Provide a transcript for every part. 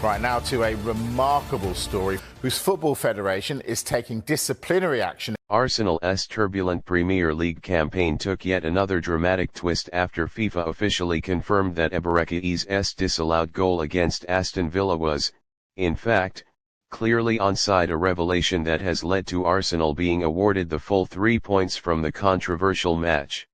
Right now to a remarkable story whose football federation is taking disciplinary action. Arsenal's turbulent Premier League campaign took yet another dramatic twist after FIFA officially confirmed that Eberechi Eze's disallowed goal against Aston Villa was, in fact, clearly onside, a revelation that has led to Arsenal being awarded the full 3 points from the controversial match.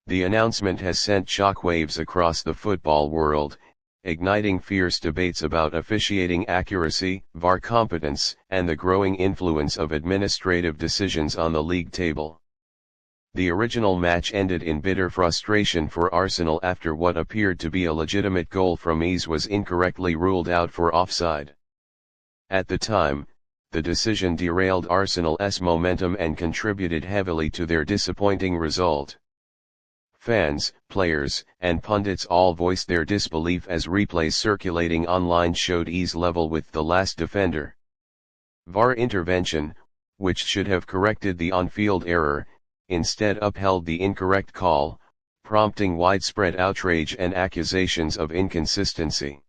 The announcement has sent shockwaves across the football world, igniting fierce debates about officiating accuracy, VAR competence, and the growing influence of administrative decisions on the league table. The original match ended in bitter frustration for Arsenal after what appeared to be a legitimate goal from Eze was incorrectly ruled out for offside. At the time, the decision derailed Arsenal's momentum and contributed heavily to their disappointing result. Fans, players, and pundits all voiced their disbelief as replays circulating online showed Eze level with the last defender. VAR intervention, which should have corrected the on-field error, instead upheld the incorrect call, prompting widespread outrage and accusations of inconsistency.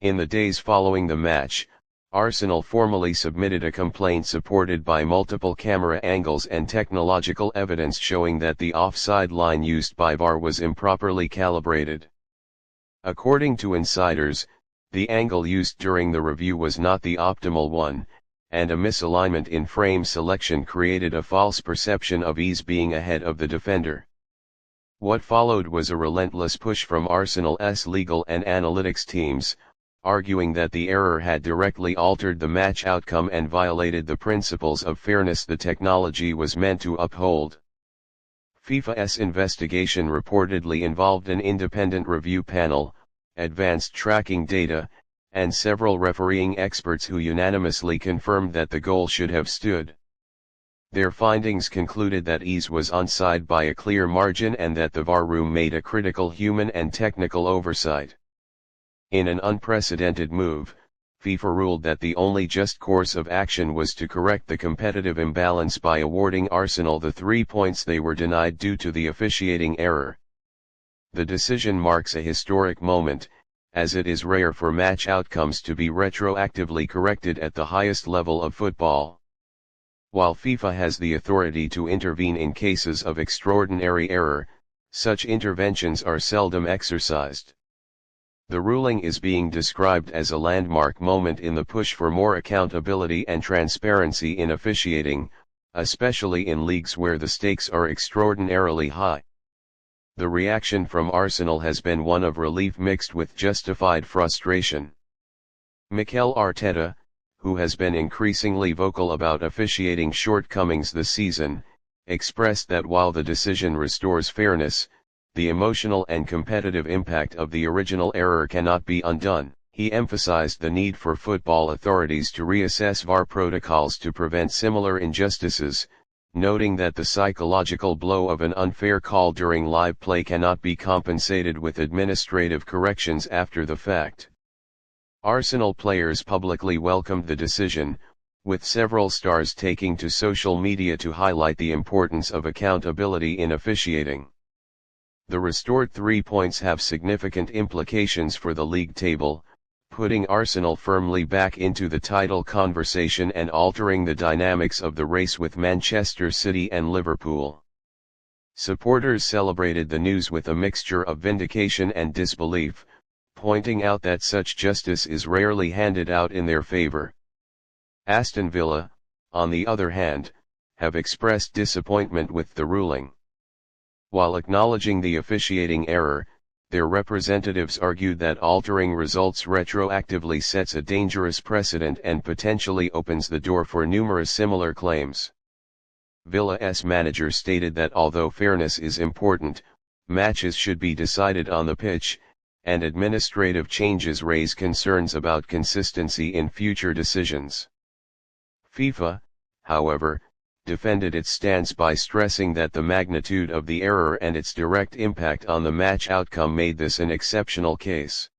In the days following the match, Arsenal formally submitted a complaint supported by multiple camera angles and technological evidence showing that the offside line used by VAR was improperly calibrated. According to insiders, the angle used during the review was not the optimal one, and a misalignment in frame selection created a false perception of Eze being ahead of the defender. What followed was a relentless push from Arsenal's legal and analytics teams, arguing that the error had directly altered the match outcome and violated the principles of fairness the technology was meant to uphold. FIFA's investigation reportedly involved an independent review panel, advanced tracking data, and several refereeing experts who unanimously confirmed that the goal should have stood. Their findings concluded that Eze was onside by a clear margin and that the VAR room made a critical human and technical oversight. In an unprecedented move, FIFA ruled that the only just course of action was to correct the competitive imbalance by awarding Arsenal the 3 points they were denied due to the officiating error. The decision marks a historic moment, as it is rare for match outcomes to be retroactively corrected at the highest level of football. While FIFA has the authority to intervene in cases of extraordinary error, such interventions are seldom exercised. The ruling is being described as a landmark moment in the push for more accountability and transparency in officiating, especially in leagues where the stakes are extraordinarily high. The reaction from Arsenal has been one of relief mixed with justified frustration. Mikel Arteta, who has been increasingly vocal about officiating shortcomings this season, expressed that while the decision restores fairness, the emotional and competitive impact of the original error cannot be undone. He emphasized the need for football authorities to reassess VAR protocols to prevent similar injustices, noting that the psychological blow of an unfair call during live play cannot be compensated with administrative corrections after the fact. Arsenal players publicly welcomed the decision, with several stars taking to social media to highlight the importance of accountability in officiating. The restored 3 points have significant implications for the league table, putting Arsenal firmly back into the title conversation and altering the dynamics of the race with Manchester City and Liverpool. Supporters celebrated the news with a mixture of vindication and disbelief, pointing out that such justice is rarely handed out in their favour. Aston Villa, on the other hand, have expressed disappointment with the ruling. While acknowledging the officiating error, their representatives argued that altering results retroactively sets a dangerous precedent and potentially opens the door for numerous similar claims. Villa's manager stated that although fairness is important, matches should be decided on the pitch, and administrative changes raise concerns about consistency in future decisions. FIFA, however, defended its stance by stressing that the magnitude of the error and its direct impact on the match outcome made this an exceptional case.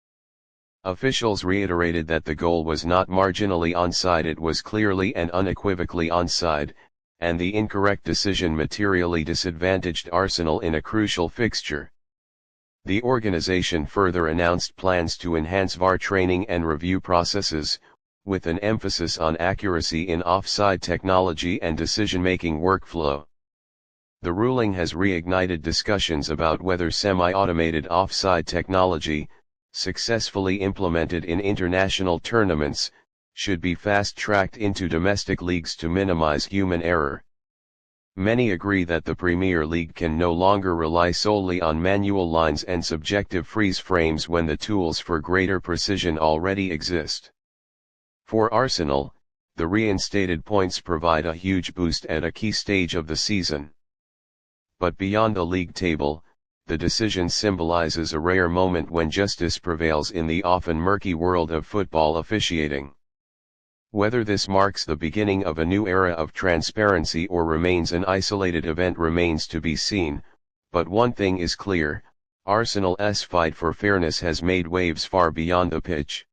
Officials reiterated that the goal was not marginally onside, it was clearly and unequivocally onside, and the incorrect decision materially disadvantaged Arsenal in a crucial fixture. The organization further announced plans to enhance VAR training and review processes, with an emphasis on accuracy in offside technology and decision-making workflow. The ruling has reignited discussions about whether semi-automated offside technology, successfully implemented in international tournaments, should be fast-tracked into domestic leagues to minimize human error. Many agree that the Premier League can no longer rely solely on manual lines and subjective freeze frames when the tools for greater precision already exist. For Arsenal, the reinstated points provide a huge boost at a key stage of the season. But beyond the league table, the decision symbolizes a rare moment when justice prevails in the often murky world of football officiating. Whether this marks the beginning of a new era of transparency or remains an isolated event remains to be seen, but one thing is clear: Arsenal's fight for fairness has made waves far beyond the pitch.